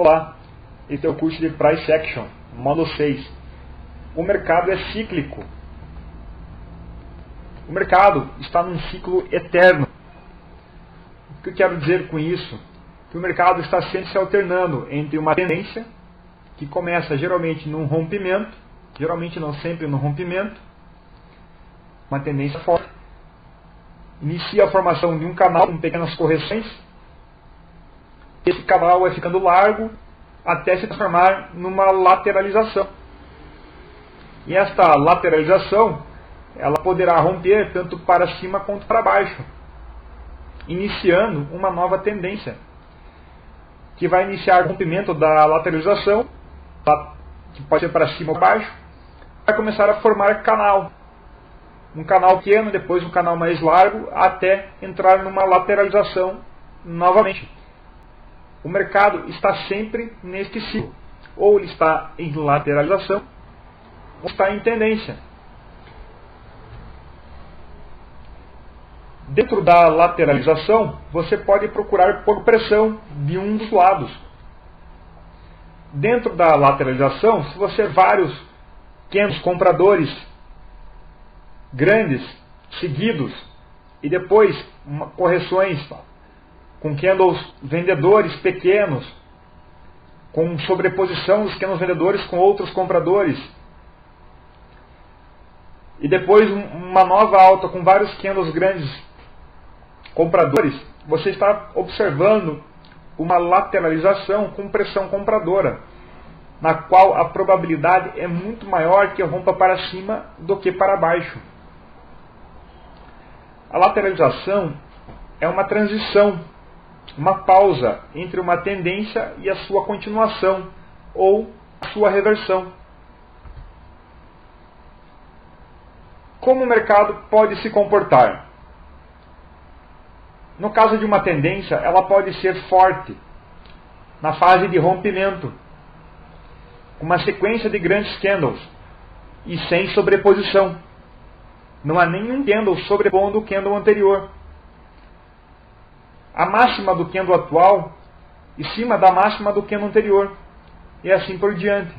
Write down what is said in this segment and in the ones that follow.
Olá, esse é o curso de Price Action, módulo 6. O mercado é cíclico. O mercado está num ciclo eterno. O que eu quero dizer com isso? Que o mercado está sempre se alternando entre uma tendência, que começa geralmente num rompimento, geralmente não sempre num rompimento, uma tendência forte, inicia a formação de um canal com pequenas correções. Esse canal vai ficando largo até se transformar numa lateralização. E esta lateralização, ela poderá romper tanto para cima quanto para baixo, iniciando uma nova tendência, que vai iniciar o rompimento da lateralização, que pode ser para cima ou para baixo, vai começar a formar canal. Um canal pequeno, depois um canal mais largo, até entrar numa lateralização novamente. O mercado está sempre neste ciclo. Ou ele está em lateralização, ou está em tendência. Dentro da lateralização, você pode procurar por pressão de um dos lados. Dentro da lateralização, se você vários pequenos compradores grandes, seguidos, e depois correções com candles vendedores pequenos, com sobreposição dos pequenos vendedores com outros compradores, e depois uma nova alta com vários candles grandes compradores, você está observando uma lateralização com pressão compradora, na qual a probabilidade é muito maior que rompa para cima do que para baixo. A lateralização é uma transição, uma pausa entre uma tendência e a sua continuação ou a sua reversão. Como o mercado pode se comportar? No caso de uma tendência, ela pode ser forte na fase de rompimento, com uma sequência de grandes candles e sem sobreposição. Não há nenhum candle sobrepondo o candle anterior. A máxima do candle atual em cima da máxima do candle anterior, e assim por diante.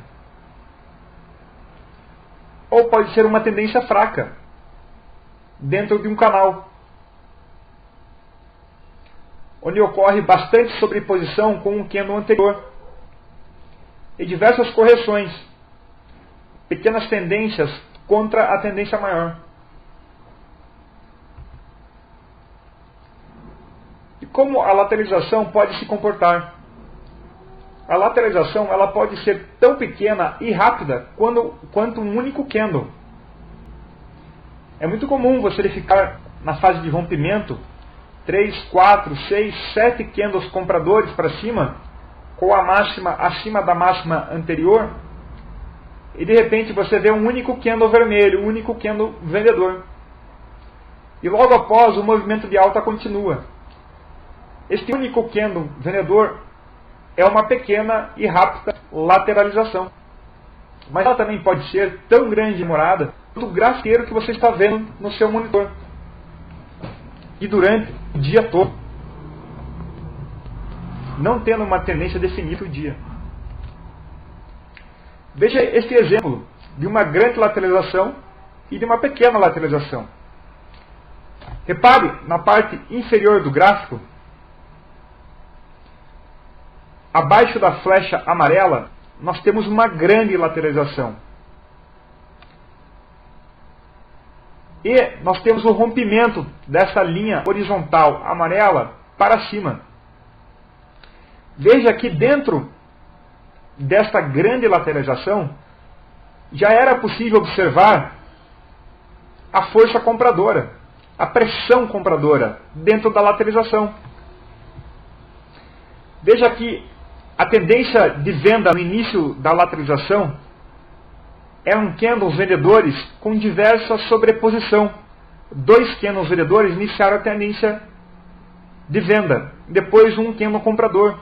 Ou pode ser uma tendência fraca dentro de um canal, onde ocorre bastante sobreposição com o candle anterior, e diversas correções, pequenas tendências contra a tendência maior. E como a lateralização pode se comportar? A lateralização ela pode ser tão pequena e rápida quanto um único candle. É muito comum você verificar na fase de rompimento 3, 4, 6, 7 candles compradores para cima, com a máxima acima da máxima anterior, e de repente você vê um único candle vermelho, um único candle vendedor. E logo após o movimento de alta continua. Este único candle vendedor é uma pequena e rápida lateralização. Mas ela também pode ser tão grande e demorada quanto o gráfico inteiro que você está vendo no seu monitor. E durante o dia todo. Não tendo uma tendência definida o dia. Veja este exemplo de uma grande lateralização e de uma pequena lateralização. Repare na parte inferior do gráfico, abaixo da flecha amarela, nós temos uma grande lateralização. E nós temos o rompimento dessa linha horizontal amarela para cima. Veja que dentro desta grande lateralização, já era possível observar a força compradora, a pressão compradora dentro da lateralização. Veja que a tendência de venda no início da lateralização eram candles vendedores com diversa sobreposição. 2 candles vendedores iniciaram a tendência de venda. Depois um candle comprador.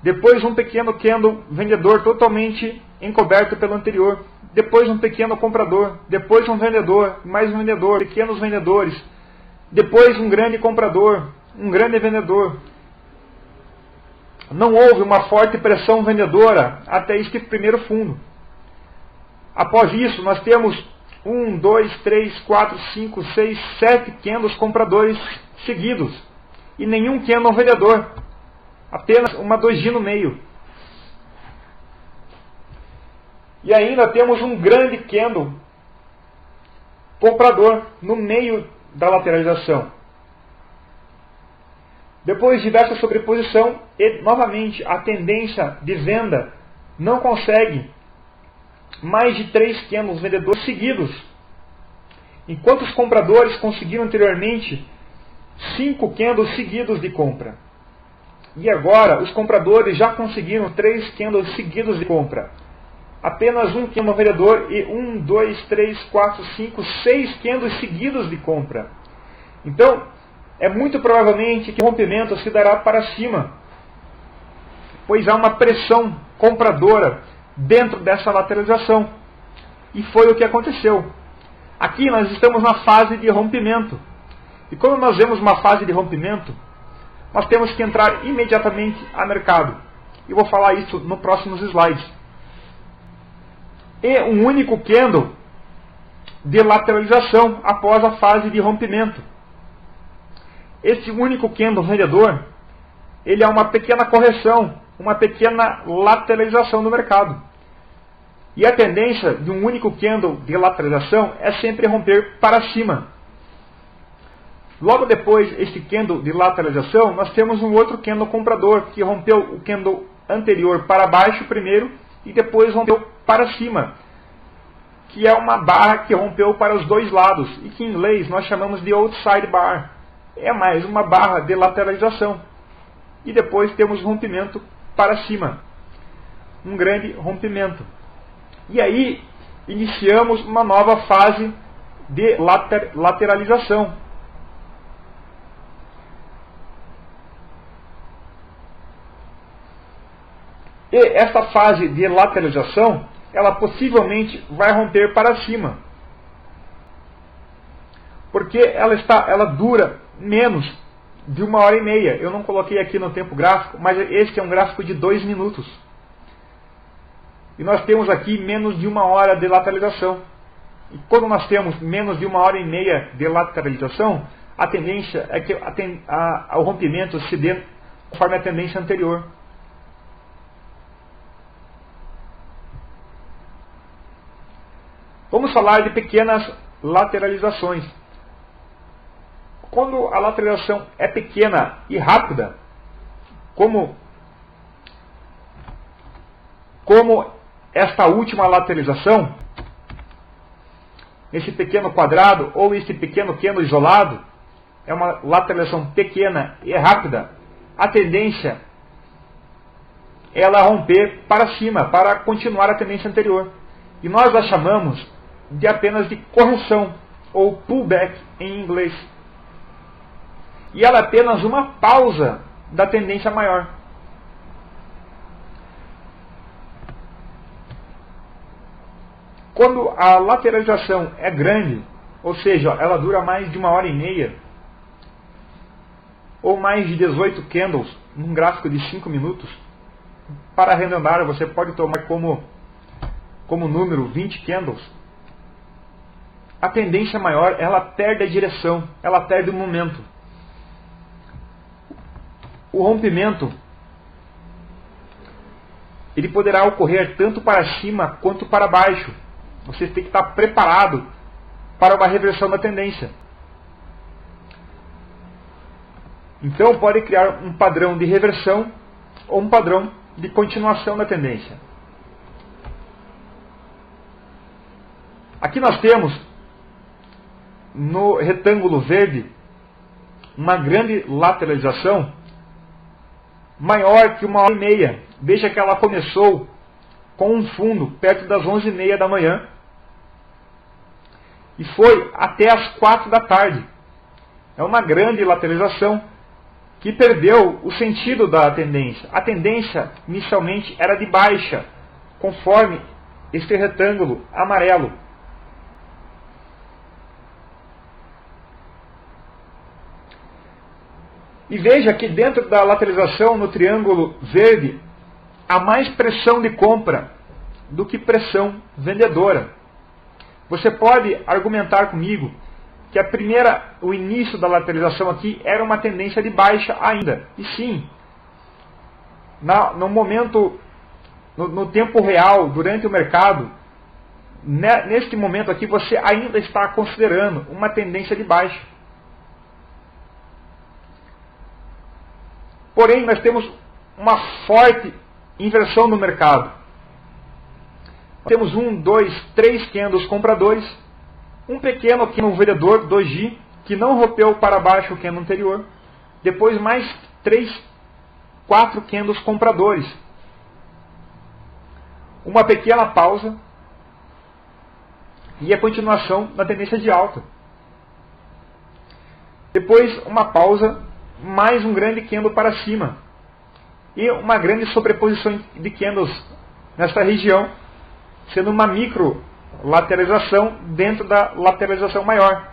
Depois um pequeno candle vendedor totalmente encoberto pelo anterior. Depois um pequeno comprador. Depois um vendedor. Mais um vendedor. Pequenos vendedores. Depois um grande comprador. Um grande vendedor. Não houve uma forte pressão vendedora até este primeiro fundo. Após isso, nós temos 1, 2, 3, 4, 5, 6, 7 candles compradores seguidos. E nenhum candle vendedor. Apenas uma dojinha no meio. E ainda temos um grande candle comprador no meio da lateralização. Depois dessa sobreposição, e novamente a tendência de venda não consegue mais de 3 candles vendedores seguidos, enquanto os compradores conseguiram anteriormente 5 candles seguidos de compra. E agora os compradores já conseguiram 3 candles seguidos de compra. Apenas um candle vendedor e 1, 2, 3, 4, 5, 6 candles seguidos de compra. Então, é muito provavelmente que o rompimento se dará para cima, pois há uma pressão compradora dentro dessa lateralização. E foi o que aconteceu. Aqui nós estamos na fase de rompimento. E quando nós vemos uma fase de rompimento, nós temos que entrar imediatamente a mercado. E vou falar isso nos próximos slides. E um único candle de lateralização após a fase de rompimento. Esse único candle vendedor, ele é uma pequena correção, uma pequena lateralização do mercado. E a tendência de um único candle de lateralização é sempre romper para cima. Logo depois deste candle de lateralização, nós temos um outro candle comprador, que rompeu o candle anterior para baixo primeiro e depois rompeu para cima, que é uma barra que rompeu para os dois lados e que em inglês nós chamamos de outside bar. É mais uma barra de lateralização. E depois temos rompimento para cima. Um grande rompimento. E aí iniciamos uma nova fase de lateralização. E essa fase de lateralização, ela possivelmente vai romper para cima. Porque ela dura menos de 1h30. Eu não coloquei aqui no tempo gráfico, mas este é um gráfico de 2 minutos. E nós temos aqui menos de 1 hora de lateralização. E quando nós temos menos de 1h30 de lateralização, a tendência é que o rompimento se dê conforme a tendência anterior. Vamos falar de pequenas lateralizações. Quando a lateralização é pequena e rápida, como esta última lateralização, esse pequeno quadrado ou esse pequeno candle isolado, é uma lateralização pequena e rápida, a tendência é ela romper para cima, para continuar a tendência anterior. E nós a chamamos de apenas de correção, ou pullback em inglês. E ela é apenas uma pausa da tendência maior. Quando a lateralização é grande, ou seja, ela dura mais de 1h30, ou mais de 18 candles, num gráfico de 5 minutos, para arredondar, você pode tomar como número 20 candles, a tendência maior, ela perde a direção, ela perde o momento. O rompimento, ele poderá ocorrer tanto para cima quanto para baixo. Você tem que estar preparado para uma reversão da tendência. Então pode criar um padrão de reversão ou um padrão de continuação da tendência. Aqui nós temos no retângulo verde uma grande lateralização maior que 1h30. Veja que ela começou com um fundo perto das 11h30 da manhã e foi até as 4 da tarde. É uma grande lateralização que perdeu o sentido da tendência. A tendência inicialmente era de baixa, conforme este retângulo amarelo. E veja que dentro da lateralização, no triângulo verde, há mais pressão de compra do que pressão vendedora. Você pode argumentar comigo que o início da lateralização aqui era uma tendência de baixa ainda. E sim, no momento, no tempo real, durante o mercado, neste momento aqui, você ainda está considerando uma tendência de baixa. Porém, nós temos uma forte inversão no mercado. Temos 1, 2, 3 candles compradores, um pequeno candle vendedor, 2J, que não rompeu para baixo o candle anterior, depois mais 3, 4 candles compradores. Uma pequena pausa e a continuação da tendência de alta. Depois uma pausa, mais um grande candle para cima. E uma grande sobreposição de candles nesta região, sendo uma micro lateralização dentro da lateralização maior.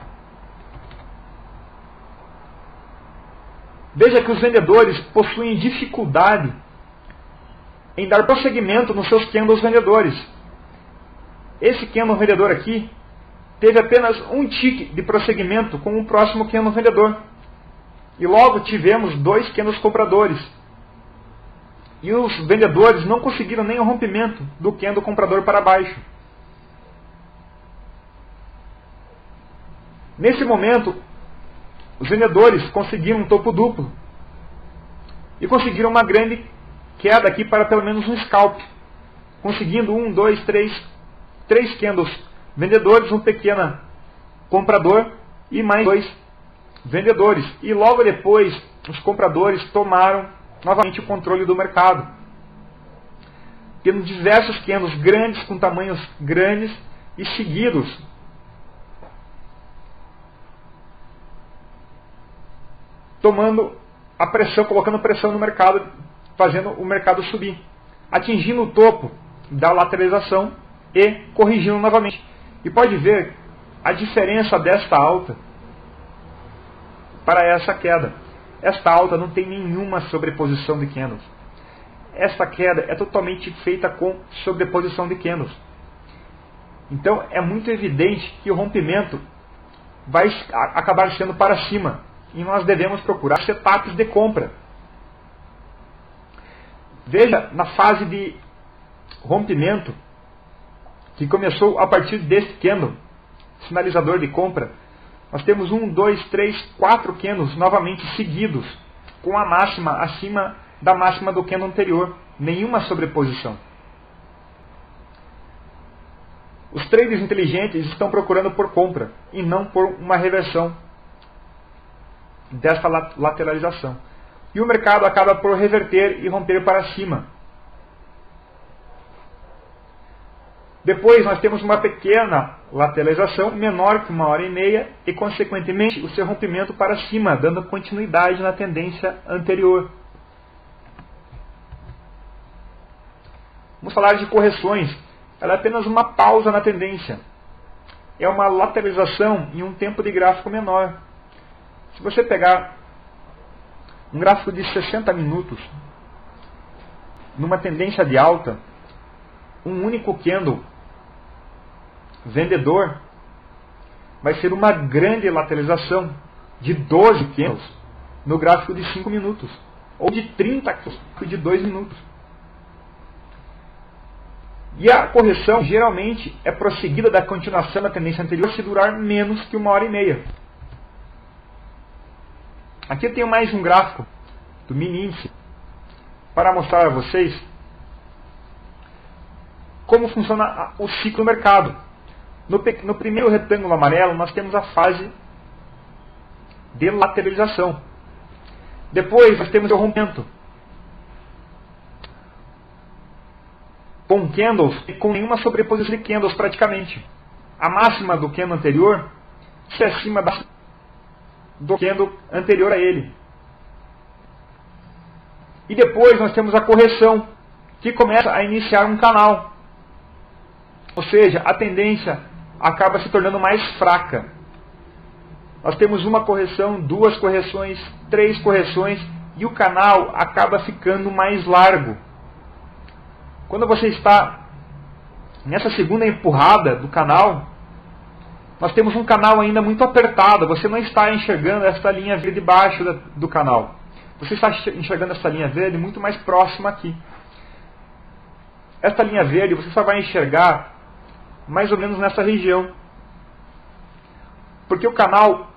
Veja que os vendedores possuem dificuldade em dar prosseguimento nos seus candles vendedores. Esse candle vendedor aqui teve apenas um tick de prosseguimento com o próximo candle vendedor. E logo tivemos 2 candles compradores. E os vendedores não conseguiram nem o rompimento do candle comprador para baixo. Nesse momento, os vendedores conseguiram um topo duplo. E conseguiram uma grande queda aqui para pelo menos um scalp. Conseguindo 1, 2, 3 candles vendedores, um pequeno comprador e mais 2 vendedores. E logo depois, os compradores tomaram novamente o controle do mercado. Temos diversos candles grandes, com tamanhos grandes e seguidos. Tomando a pressão, colocando pressão no mercado, fazendo o mercado subir. Atingindo o topo da lateralização e corrigindo novamente. E pode ver a diferença desta alta para essa queda. Esta alta não tem nenhuma sobreposição de candles. Esta queda é totalmente feita com sobreposição de candles. Então é muito evidente que o rompimento vai acabar sendo para cima. E nós devemos procurar setups de compra. Veja na fase de rompimento, que começou a partir deste candle, sinalizador de compra, nós temos 1, 2, 3, 4 candles novamente seguidos, com a máxima acima da máxima do candle anterior. Nenhuma sobreposição. Os traders inteligentes estão procurando por compra, e não por uma reversão desta lateralização. E o mercado acaba por reverter e romper para cima. Depois nós temos uma pequena lateralização, menor que 1h30, e consequentemente o seu rompimento para cima, dando continuidade na tendência anterior. Vamos falar de correções. Ela é apenas uma pausa na tendência. É uma lateralização em um tempo de gráfico menor. Se você pegar um gráfico de 60 minutos, numa tendência de alta, um único candle vendedor vai ser uma grande lateralização de 12 candles no gráfico de 5 minutos, ou de 30 candles de 2 minutos. E a correção geralmente é prosseguida da continuação da tendência anterior se durar menos que 1h30. Aqui eu tenho mais um gráfico do mini índice para mostrar a vocês como funciona o ciclo do mercado. No primeiro retângulo amarelo nós temos a fase de lateralização. Depois nós temos o rompimento com candles e com nenhuma sobreposição de candles praticamente. A máxima do candle anterior se acima do candle anterior a ele. E depois nós temos a correção, que começa a iniciar um canal. Ou seja, a tendência acaba se tornando mais fraca. nós temos uma correção, 2 correções, 3 correções e o canal acaba ficando mais largo. Quando você está nessa segunda empurrada do canal, nós temos um canal ainda muito apertado, você não está enxergando esta linha verde baixo do canal. Você está enxergando essa linha verde muito mais próxima aqui. Esta linha verde você só vai enxergar mais ou menos nessa região. Porque o canal,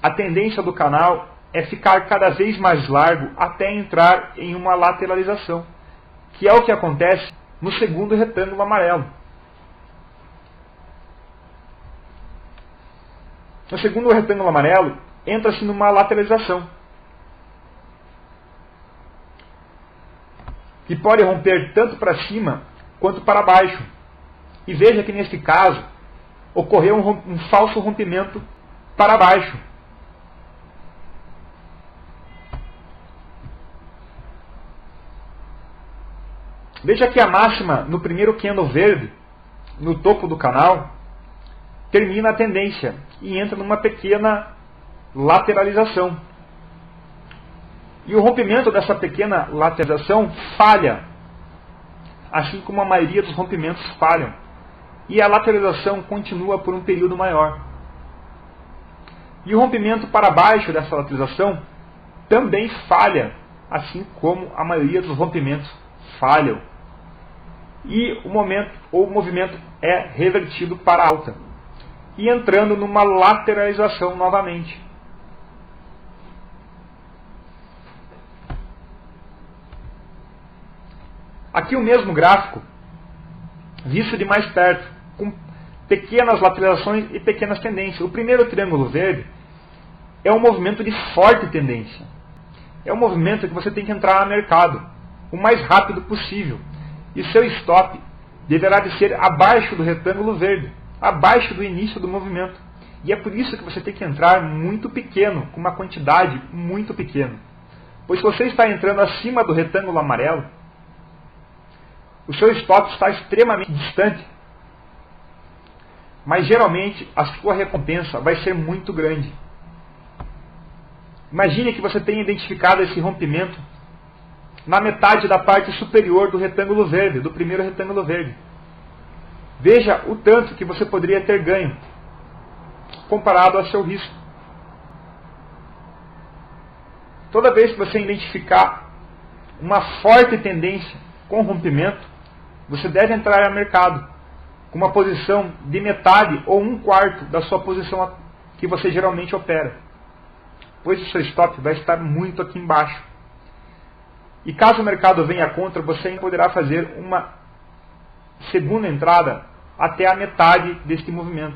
a tendência do canal é ficar cada vez mais largo até entrar em uma lateralização, que é o que acontece no segundo retângulo amarelo. No segundo retângulo amarelo, entra-se numa lateralização, que pode romper tanto para cima quanto para baixo. E veja que neste caso, ocorreu um falso rompimento para baixo. Veja que a máxima no primeiro candle verde, no topo do canal, termina a tendência e entra numa pequena lateralização. E o rompimento dessa pequena lateralização falha, assim como a maioria dos rompimentos falham. E a lateralização continua por um período maior. E o rompimento para baixo dessa lateralização também falha, assim como a maioria dos rompimentos falham. E o movimento é revertido para a alta, e entrando numa lateralização novamente. Aqui o mesmo gráfico, visto de mais perto, com pequenas lateralizações e pequenas tendências. O primeiro triângulo verde é um movimento de forte tendência. É um movimento que você tem que entrar no mercado o mais rápido possível. E seu stop deverá de ser abaixo do retângulo verde, abaixo do início do movimento. E é por isso que você tem que entrar muito pequeno, com uma quantidade muito pequena. Pois se você está entrando acima do retângulo amarelo, o seu stop está extremamente distante. Mas geralmente a sua recompensa vai ser muito grande. Imagine que você tenha identificado esse rompimento na metade da parte superior do retângulo verde, do primeiro retângulo verde. Veja o tanto que você poderia ter ganho, comparado ao seu risco. Toda vez que você identificar uma forte tendência com rompimento, você deve entrar no mercado com uma posição de metade ou 1/4 da sua posição que você geralmente opera, pois o seu stop vai estar muito aqui embaixo. E caso o mercado venha contra, você poderá fazer uma segunda entrada até a metade deste movimento.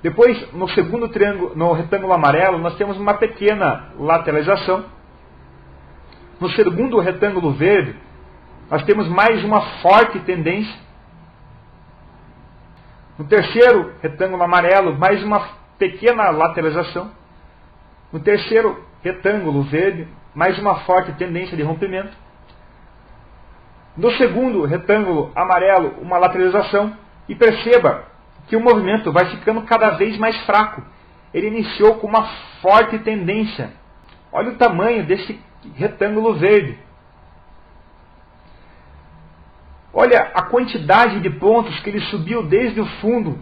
Depois, no segundo triângulo, no retângulo amarelo, nós temos uma pequena lateralização. No segundo retângulo verde, nós temos mais uma forte tendência. No terceiro retângulo amarelo, mais uma pequena lateralização. No terceiro retângulo verde, mais uma forte tendência de rompimento. No segundo retângulo amarelo, uma lateralização. E perceba que o movimento vai ficando cada vez mais fraco. Ele iniciou com uma forte tendência. Olha o tamanho desse retângulo verde. Olha a quantidade de pontos que ele subiu desde o fundo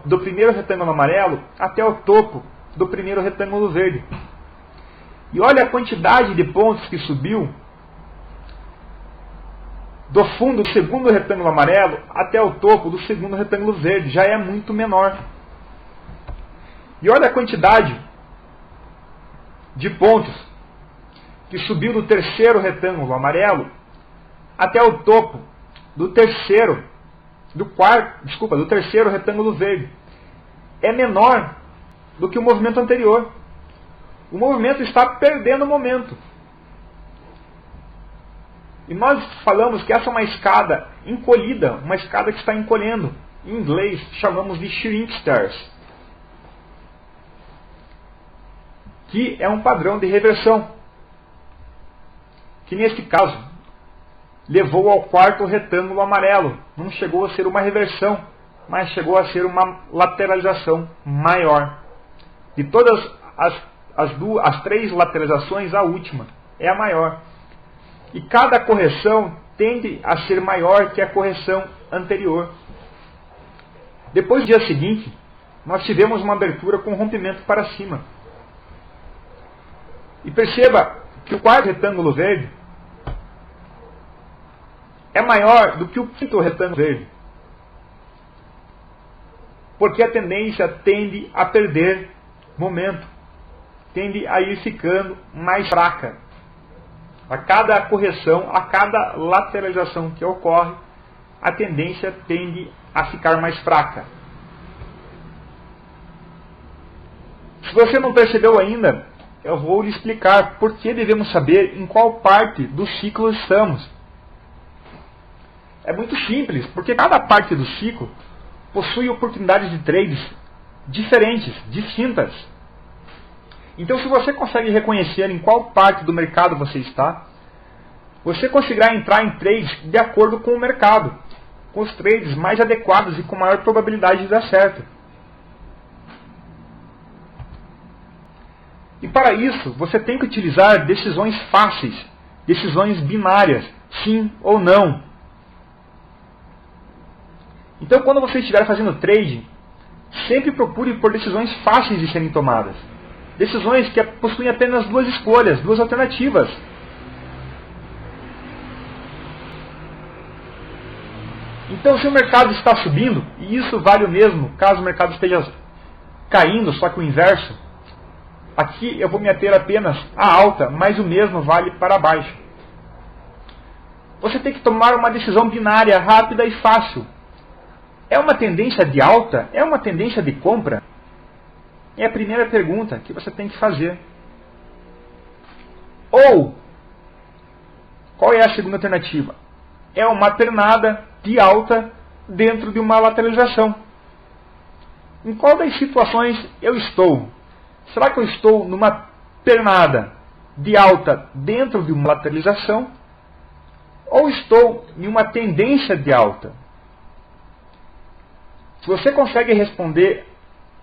do primeiro retângulo amarelo até o topo do primeiro retângulo verde. E olha a quantidade de pontos que subiu do fundo do segundo retângulo amarelo até o topo do segundo retângulo verde. Já é muito menor. E olha a quantidade de pontos que subiu do terceiro retângulo amarelo até o topo do terceiro retângulo verde. É menor do que o movimento anterior. O movimento está perdendo momento. E nós falamos que essa é uma escada encolhida, uma escada que está encolhendo. Em inglês chamamos de shrink stairs, que é um padrão de reversão, que neste caso levou ao quarto retângulo amarelo. Não chegou a ser uma reversão, mas chegou a ser uma lateralização maior. De todas as três lateralizações, a última é a maior. E cada correção tende a ser maior que a correção anterior. Depois do dia seguinte, nós tivemos uma abertura com rompimento para cima. E perceba que o quarto retângulo verde é maior do que o quinto retângulo verde. Porque a tendência tende a perder momento, tende a ir ficando mais fraca. A cada correção, a cada lateralização que ocorre, a tendência tende a ficar mais fraca. Se você não percebeu ainda, eu vou lhe explicar por que devemos saber em qual parte do ciclo estamos. É muito simples, porque cada parte do ciclo possui oportunidades de trades diferentes, distintas. Então, se você consegue reconhecer em qual parte do mercado você está, você conseguirá entrar em trades de acordo com o mercado, com os trades mais adequados e com maior probabilidade de dar certo. E para isso, você tem que utilizar decisões fáceis, decisões binárias, sim ou não. Então, quando você estiver fazendo trade, sempre procure por decisões fáceis de serem tomadas. Decisões que possuem apenas duas escolhas, duas alternativas. Então, se o mercado está subindo, e isso vale o mesmo caso o mercado esteja caindo, só que o inverso, aqui eu vou me ater apenas à alta, mas o mesmo vale para baixo. Você tem que tomar uma decisão binária, rápida e fácil. É uma tendência de alta? É uma tendência de compra? É a primeira pergunta que você tem que fazer. Ou, qual é a segunda alternativa? É uma pernada de alta dentro de uma lateralização. Em qual das situações eu estou? Será que eu estou numa pernada de alta dentro de uma lateralização? Ou estou em uma tendência de alta? Se você consegue responder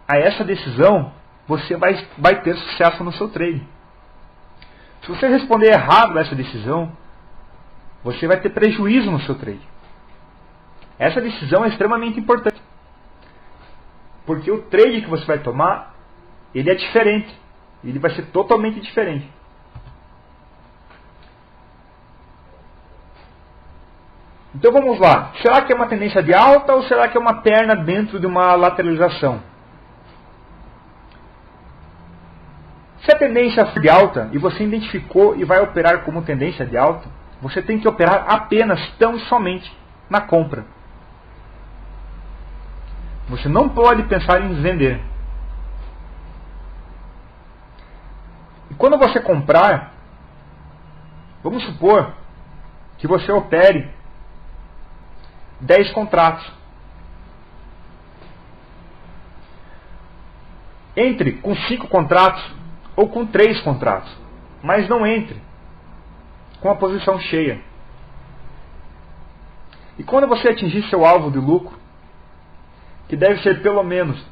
a essa decisão, você vai ter sucesso no seu trade. Se você responder errado a essa decisão, você vai ter prejuízo no seu trade. Essa decisão é extremamente importante. Porque o trade que você vai tomar, ele é diferente. Ele vai ser totalmente diferente. Então vamos lá. Será que é uma tendência de alta ou será que é uma perna dentro de uma lateralização? Se a tendência for de alta e você identificou e vai operar como tendência de alta, você tem que operar apenas, tão e somente, na compra. Você não pode pensar em vender. E quando você comprar, vamos supor que você opere 10 contratos. Entre com 5 contratos ou com 3 contratos. Mas não entre com a posição cheia. E quando você atingir seu alvo de lucro, que deve ser pelo menos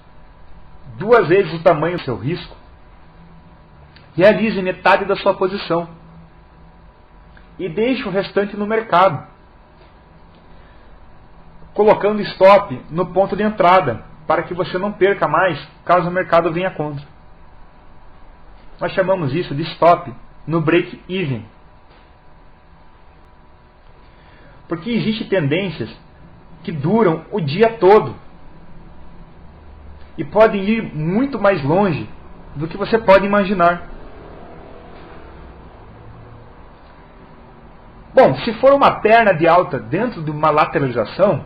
2 vezes o tamanho do seu risco, realize metade da sua posição e deixe o restante no mercado, colocando stop no ponto de entrada, para que você não perca mais caso o mercado venha contra. Nós chamamos isso de stop no break-even. Porque existem tendências que duram o dia todo e podem ir muito mais longe do que você pode imaginar. Bom, se for uma perna de alta dentro de uma lateralização,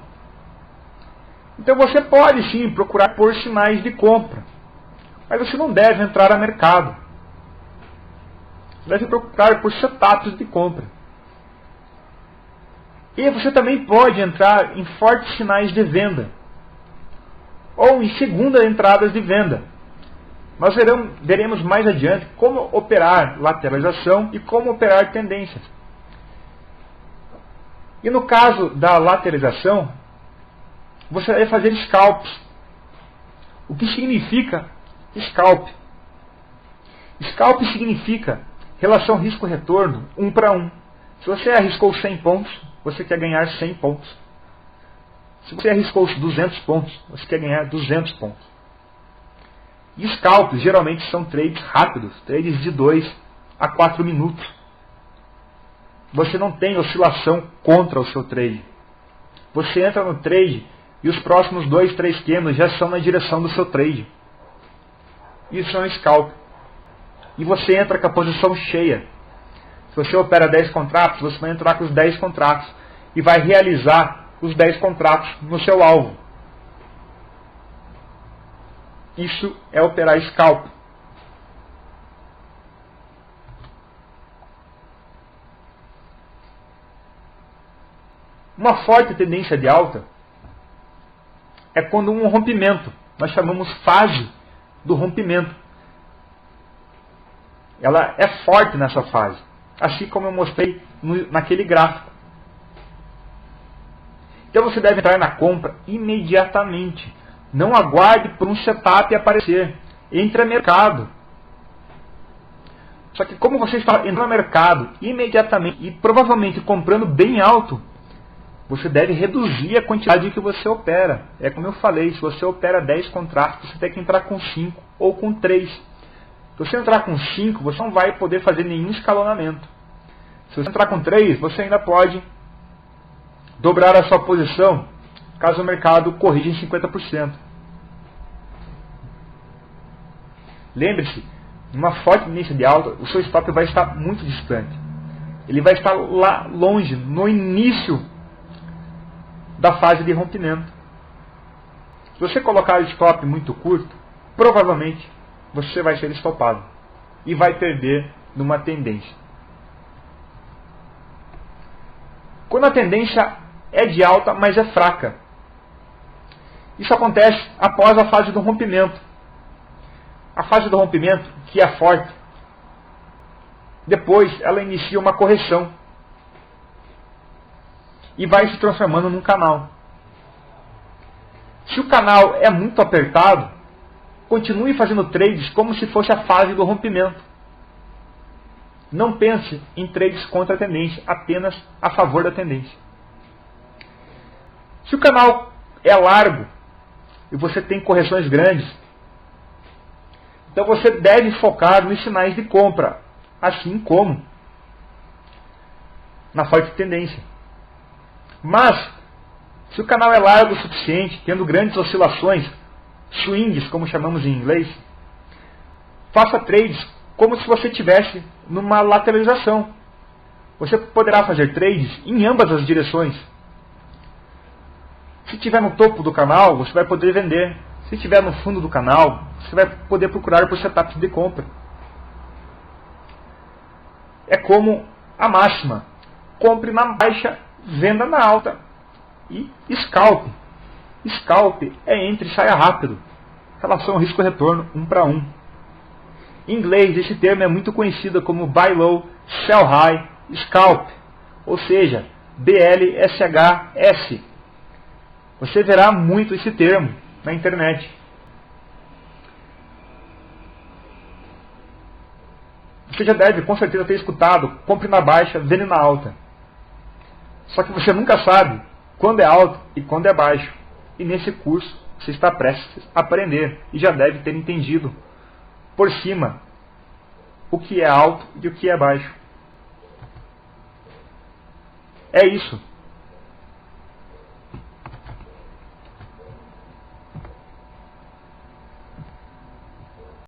então você pode sim procurar por sinais de compra, mas você não deve entrar a mercado. Você deve procurar por setups de compra. E você também pode entrar em fortes sinais de venda, ou em segundas entradas de venda. Nós veremos mais adiante como operar lateralização e como operar tendências. E no caso da lateralização, você deve fazer scalps. O que significa scalp? Scalp significa relação risco-retorno 1 para 1. Se você arriscou 100 pontos, você quer ganhar 100 pontos. Se você arriscou 200 pontos, você quer ganhar 200 pontos. E scalps geralmente são trades rápidos, trades de 2 a 4 minutos. Você não tem oscilação contra o seu trade. Você entra no trade e os próximos 2, 3 candles já são na direção do seu trade. Isso é um scalp. E você entra com a posição cheia. Se você opera 10 contratos, você vai entrar com os 10 contratos e vai realizar os 10 contratos no seu alvo. Isso é operar scalp. Uma forte tendência de alta é quando um rompimento, nós chamamos fase do rompimento. Ela é forte nessa fase, assim como eu mostrei naquele gráfico. Então você deve entrar na compra imediatamente. Não aguarde por um setup aparecer. Entre a mercado. Só que como você está entrando no mercado imediatamente e provavelmente comprando bem alto, você deve reduzir a quantidade que você opera. É como eu falei, se você opera 10 contratos, você tem que entrar com 5 ou com 3. Se você entrar com 5, você não vai poder fazer nenhum escalonamento. Se você entrar com 3, você ainda pode dobrar a sua posição, caso o mercado corrija em 50%. Lembre-se, numa forte tendência de alta, o seu stop vai estar muito distante. Ele vai estar lá longe, no início da fase de rompimento. Se você colocar o stop muito curto, provavelmente você vai ser estopado e vai perder numa tendência. Quando a tendência é de alta, mas é fraca, isso acontece após a fase do rompimento. A fase do rompimento, que é forte, depois ela inicia uma correção e vai se transformando num canal. Se o canal é muito apertado, continue fazendo trades como se fosse a fase do rompimento. Não pense em trades contra a tendência, apenas a favor da tendência. Se o canal é largo e você tem correções grandes, então você deve focar nos sinais de compra, assim como na forte tendência. Mas, se o canal é largo o suficiente, tendo grandes oscilações, swings, como chamamos em inglês, faça trades como se você estivesse numa lateralização. Você poderá fazer trades em ambas as direções. Se estiver no topo do canal, você vai poder vender. Se estiver no fundo do canal, você vai poder procurar por setups de compra. É como a máxima: compre na baixa, venda na alta. E scalp. Scalp é entre e saia rápido. Relação risco-retorno 1 para 1. Em inglês, esse termo é muito conhecido como Buy Low, Sell High, Scalp. Ou seja, BLSHS. Você verá muito esse termo na internet. Você já deve, com certeza, ter escutado: compre na baixa, vende na alta. Só que você nunca sabe quando é alto e quando é baixo. E nesse curso você está prestes a aprender e já deve ter entendido por cima o que é alto e o que é baixo. É isso.